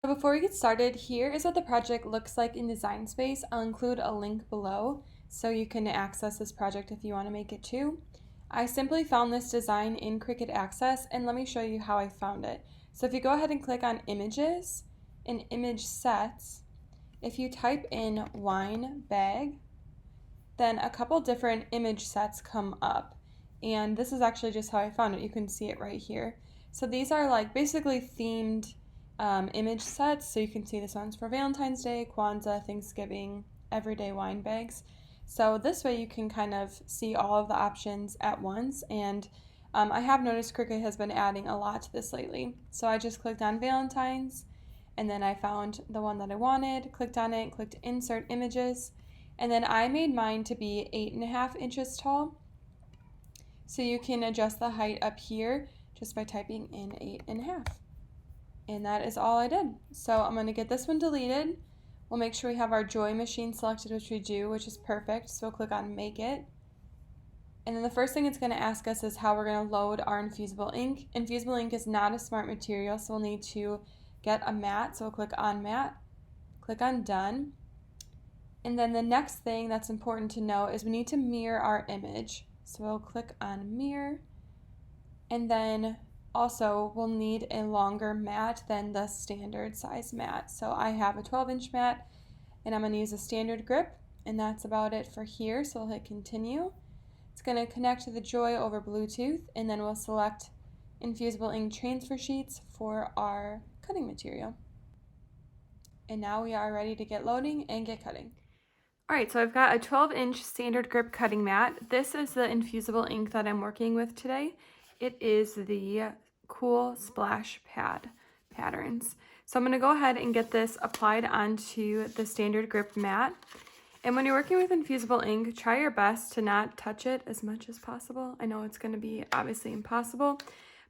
So before we get started, here is what the project looks like in Design Space. I'll include a link below so you can access this project if you want to make it too. I simply found this design in Cricut Access, and let me show you how I found it. So if you go ahead and click on Images and Image Sets, if you type in wine bag, then a couple different image sets come up. And this is actually just how I found it. You can see it right here. So these are like basically themed image sets. So you can see this one's for Valentine's Day, Kwanzaa, Thanksgiving, everyday wine bags. So this way you can kind of see all of the options at once. And I have noticed Cricut has been adding a lot to this lately. So I just clicked on Valentine's, and then I found the one that I wanted, clicked on it, clicked Insert Images, and then I made mine to be 8.5 inches tall. So you can adjust the height up here just by typing in 8.5. And that is all I did. So I'm going to get this one deleted. We'll make sure we have our Joy machine selected, which we do, which is perfect. So we'll click on Make It. And then the first thing it's going to ask us is how we're going to load our Infusible ink. Infusible ink is not a smart material, so we'll need to get a mat. So we'll click on Mat, click on Done. And then the next thing that's important to know is we need to mirror our image. So we'll click on Mirror. And then also we'll need a longer mat than the standard size mat. So I have a 12-inch mat, and I'm going to use a standard grip, and that's about it for here. So we'll hit Continue. It's going to connect to the Joy over Bluetooth, and then we'll select Infusible Ink Transfer Sheets for our cutting material. And now we are ready to get loading and get cutting. Alright, so I've got a 12-inch standard grip cutting mat. This is the Infusible ink that I'm working with today. It is the Cool Splash Pad patterns. So I'm going to go ahead and get this applied onto the standard grip mat. And when you're working with Infusible ink, try your best to not touch it as much as possible. I know it's going to be obviously impossible,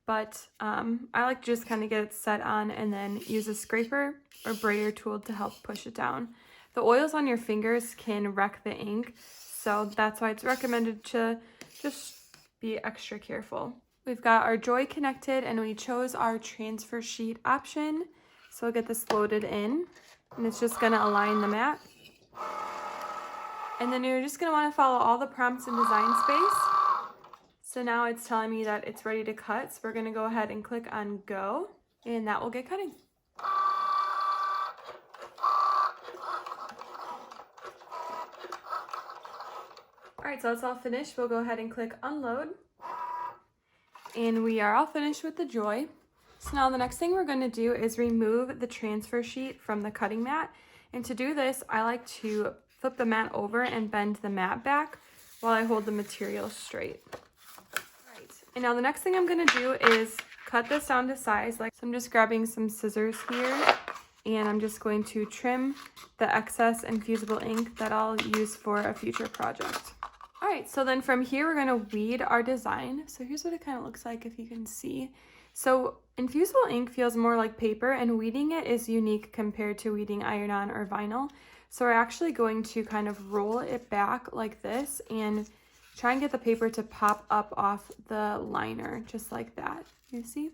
but I like to just kind of get it set on and then use a scraper or brayer tool to help push it down. The oils on your fingers can wreck the ink, so that's why it's recommended to just be extra careful. We've got our Joy connected, and we chose our transfer sheet option. So we'll get this loaded in, and it's just going to align the mat. And then you're just going to want to follow all the prompts in Design Space. So now it's telling me that it's ready to cut, so we're going to go ahead and click on Go, and that will get cutting. Alright, so it's all finished. We'll go ahead and click Unload. And we are all finished with the Joy. So now the next thing we're going to do is remove the transfer sheet from the cutting mat. And to do this, I like to flip the mat over and bend the mat back while I hold the material straight. Alright, and now the next thing I'm going to do is cut this down to size. So I'm just grabbing some scissors here, and I'm just going to trim the excess Infusible ink that I'll use for a future project. Alright, so then from here we're going to weed our design. So here's what it kind of looks like if you can see. So Infusible ink feels more like paper, and weeding it is unique compared to weeding iron-on or vinyl. So we're actually going to kind of roll it back like this and try and get the paper to pop up off the liner, just like that. You see?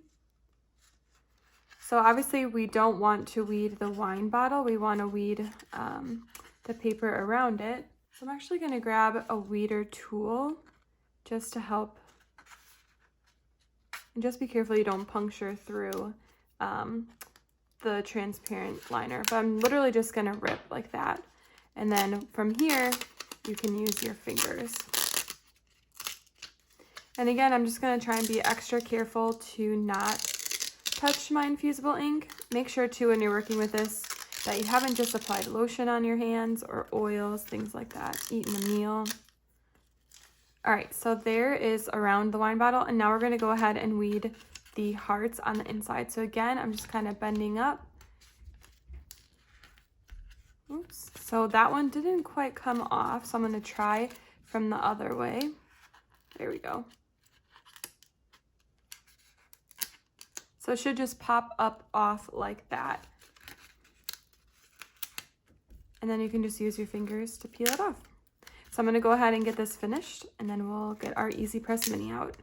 So obviously we don't want to weed the wine bottle. We want to weed the paper around it. So I'm actually going to grab a weeder tool just to help. And just be careful you don't puncture through the transparent liner. But I'm literally just going to rip like that. And then from here, you can use your fingers. And again, I'm just going to try and be extra careful to not touch my Infusible ink. Make sure too when you're working with this that you haven't just applied lotion on your hands or oils, things like that, eaten a meal. All right, so there is around the wine bottle, and now we're going to go ahead and weed the hearts on the inside. So again, I'm just kind of bending up. Oops, so that one didn't quite come off, so I'm going to try from the other way. There we go. So it should just pop up off like that. And then you can just use your fingers to peel it off. So I'm going to go ahead and get this finished, and then we'll get our EasyPress Mini out.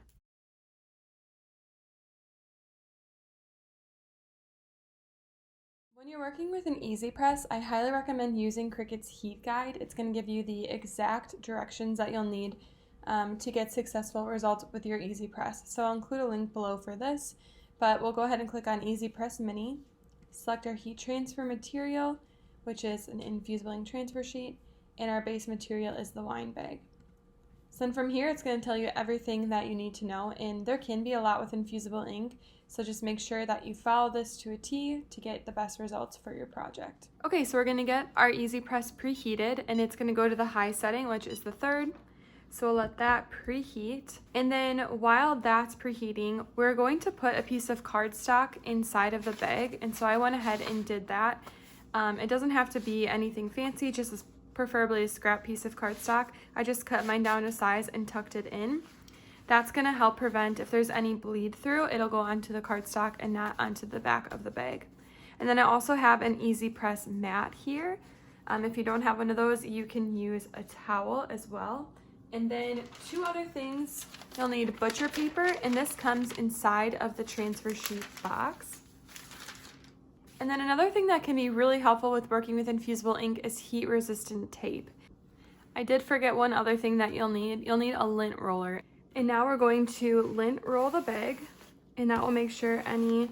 When you're working with an EasyPress, I highly recommend using Cricut's heat guide. It's going to give you the exact directions that you'll need to get successful results with your EasyPress. So I'll include a link below for this, but we'll go ahead and click on EasyPress Mini, select our heat transfer material, which is an Infusible Ink Transfer Sheet, and our base material is the wine bag. So then from here, it's going to tell you everything that you need to know, and there can be a lot with infusible ink, so just make sure that you follow this to a T to get the best results for your project. Okay, so we're going to get our EasyPress preheated, and it's going to go to the high setting, which is the 3rd. So we'll let that preheat, and then while that's preheating, we're going to put a piece of cardstock inside of the bag, and so I went ahead and did that. It doesn't have to be anything fancy, just preferably a scrap piece of cardstock. I just cut mine down to size and tucked it in. That's going to help prevent if there's any bleed through, it'll go onto the cardstock and not onto the back of the bag. And then I also have an EasyPress mat here. If you don't have one of those, you can use a towel as well. And then 2 other things, you'll need butcher paper, and this comes inside of the transfer sheet box. And then another thing that can be really helpful with working with infusible ink is heat resistant tape. I did forget one other thing that you'll need. You'll need a lint roller. And now we're going to lint roll the bag, and that will make sure any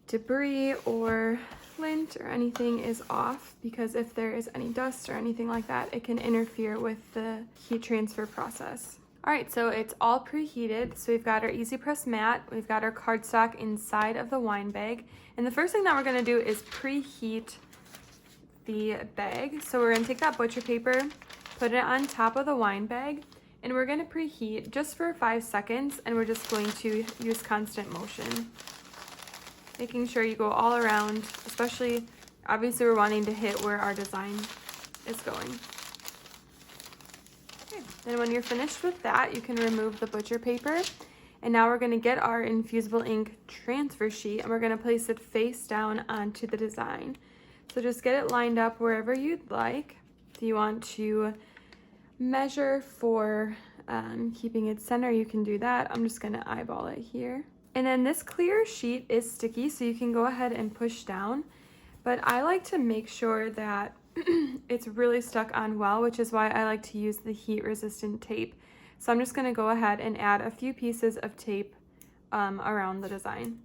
debris or lint or anything is off, because if there is any dust or anything like that, it can interfere with the heat transfer process. All right, so it's all preheated. So we've got our EasyPress mat, we've got our cardstock inside of the wine bag. And the first thing that we're gonna do is preheat the bag. So we're gonna take that butcher paper, put it on top of the wine bag, and we're gonna preheat just for 5 seconds, and we're just going to use constant motion. Making sure you go all around, especially, obviously we're wanting to hit where our design is going. Then when you're finished with that, you can remove the butcher paper. And now we're gonna get our infusible ink transfer sheet, and we're gonna place it face down onto the design. So just get it lined up wherever you'd like. If you want to measure for keeping it center, you can do that. I'm just gonna eyeball it here. And then this clear sheet is sticky, so you can go ahead and push down. But I like to make sure that it's really stuck on well, which is why I like to use the heat resistant tape. So I'm just going to go ahead and add a few pieces of tape around the design.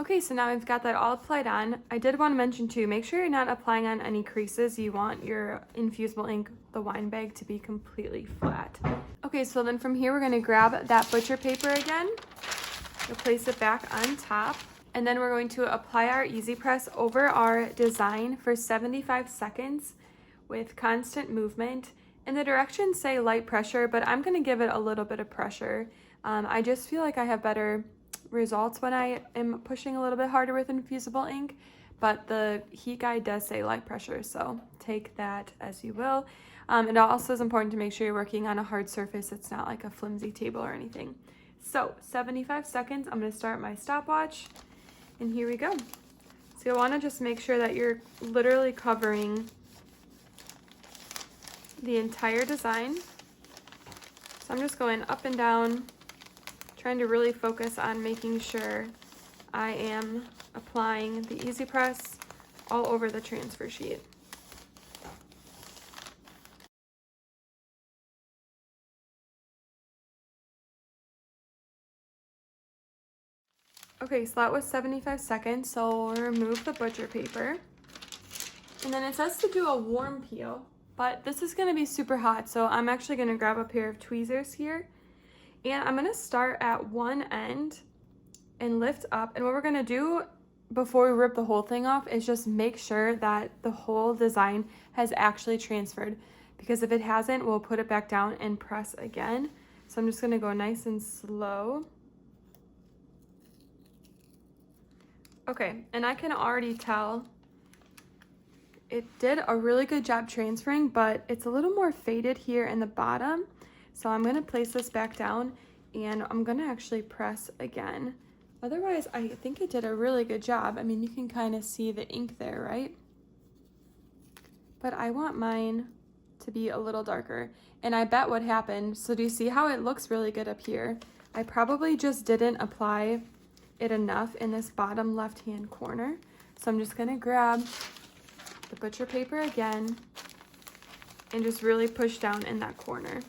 Okay, so now we've got that all applied on. I did want to mention too, make sure you're not applying on any creases. You want your infusible ink, the wine bag, to be completely flat. Okay, so then from here we're going to grab that butcher paper again, we'll place it back on top. And then we're going to apply our EasyPress over our design for 75 seconds with constant movement. And the directions say light pressure, but I'm going to give it a little bit of pressure. I just feel like I have better results when I am pushing a little bit harder with infusible ink, but the heat guide does say light pressure, so take that as you will. It also is important to make sure you're working on a hard surface. It's not like a flimsy table or anything. So 75 seconds, I'm going to start my stopwatch. And here we go. So you'll want to just make sure that you're literally covering the entire design. So I'm just going up and down, trying to really focus on making sure I am applying the EasyPress all over the transfer sheet. Okay, so that was 75 seconds, so we'll remove the butcher paper. And then it says to do a warm peel, but this is gonna be super hot, so I'm actually gonna grab a pair of tweezers here, and I'm gonna start at one end and lift up. And what we're gonna do before we rip the whole thing off is just make sure that the whole design has actually transferred, because if it hasn't, we'll put it back down and press again. So I'm just gonna go nice and slow. Okay, and I can already tell it did a really good job transferring, but it's a little more faded here in the bottom. So I'm gonna place this back down, and I'm gonna actually press again. Otherwise, I think it did a really good job. I mean, you can kind of see the ink there, right? But I want mine to be a little darker. And I bet what happened, so do you see how it looks really good up here? I probably just didn't apply it enough in this bottom left-hand corner. So I'm just gonna grab the butcher paper again and just really push down in that corner.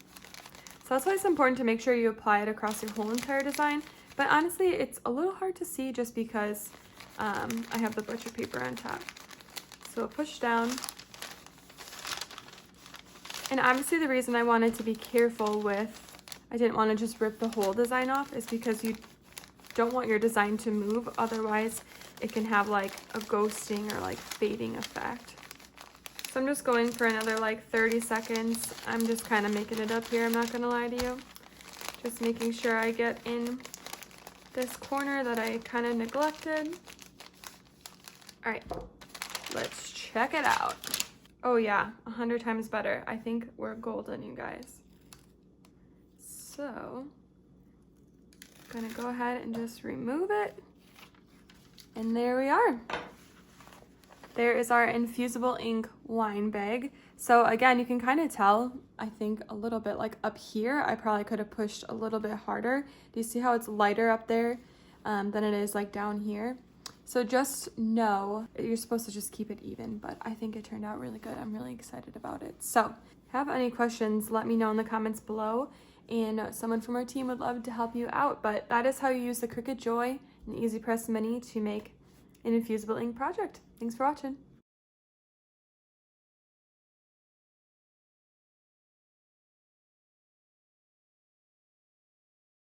So that's why it's important to make sure you apply it across your whole entire design. But honestly, it's a little hard to see just because I have the butcher paper on top. So push down. And obviously the reason I wanted to be careful I didn't want to just rip the whole design off is because you don't want your design to move. Otherwise, it can have like a ghosting or like fading effect. So I'm just going for another like 30 seconds. I'm just kind of making it up here, I'm not gonna lie to you. Just making sure I get in this corner that I kind of neglected. All right, let's check it out. Oh yeah, 100 times better. I think we're golden, you guys. So, I'm gonna go ahead and just remove it. And there we are. There is our Infusible Ink wine bag. So again, you can kind of tell, I think a little bit like up here, I probably could have pushed a little bit harder. Do you see how it's lighter up there than it is like down here? So just know you're supposed to just keep it even, but I think it turned out really good. I'm really excited about it. So have any questions, let me know in the comments below, and someone from our team would love to help you out. But that is how you use the Cricut Joy and the EasyPress Mini to make an infusible ink project. Thanks for watching.